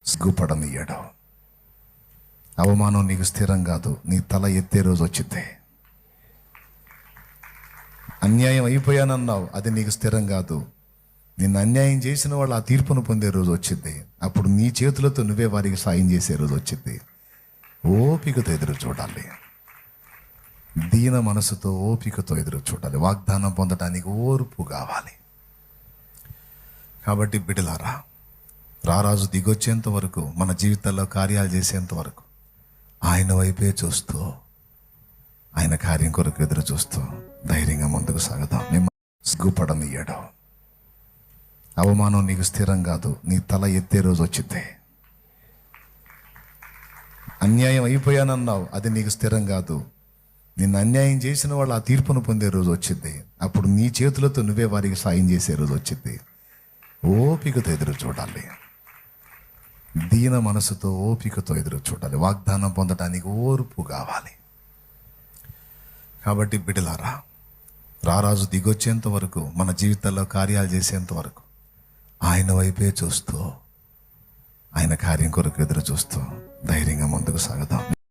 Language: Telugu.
సిగ్గుపడనియ్యడు. అవమానం నీకు స్థిరం కాదు, నీ తల ఎత్తే రోజు వచ్చింది. అన్యాయం అయిపోయానన్నావు, అది నీకు స్థిరం కాదు. నిన్ను అన్యాయం చేసిన వాళ్ళు ఆ తీర్పును పొందే రోజు వచ్చింది. అప్పుడు నీ చేతులతో నువ్వే వారికి సాయం చేసే రోజు వచ్చింది. ఓపికతో ఎదురు చూడాలి, దీన మనసుతో ఓపికతో ఎదురు చూడాలి. వాగ్దానం పొందడానికి ఓర్పు కావాలి. కాబట్టి బిడ్డలారా, రారాజు దిగొచ్చేంత వరకు, మన జీవితాల్లో కార్యాలు చేసేంత వరకు ఆయన వైపే చూస్తూ, ఆయన కార్యం కొరకు ఎదురు చూస్తూ ధైర్యంగా ముందుకు సాగుదాం. మేము సిగ్గుపడనియ్యడు. అవమానం నీకు స్థిరం కాదు, నీ తల ఎత్తే రోజు వచ్చింది. అన్యాయం అయిపోయానన్నావు, అది నీకు స్థిరం కాదు. నిన్ను అన్యాయం చేసిన వాళ్ళు ఆ తీర్పును పొందే రోజు వచ్చింది. అప్పుడు నీ చేతులతో నువ్వే వారికి సాయం చేసే రోజు వచ్చింది. ఓపికతో ఎదురు చూడాలి, దీన మనసుతో ఓపికతో ఎదురు చూడాలి. వాగ్దానం పొందడానికి ఓర్పు కావాలి. కాబట్టి బిడ్డలారా, రారాజు దిగొచ్చేంత వరకు, మన జీవితాల్లో కార్యాలు చేసేంత వరకు ఆయన వైపే చూస్తూ, ఆయన కార్యం కొరకు ఎదురు చూస్తూ ధైర్యంగా ముందుకు సాగుదాం.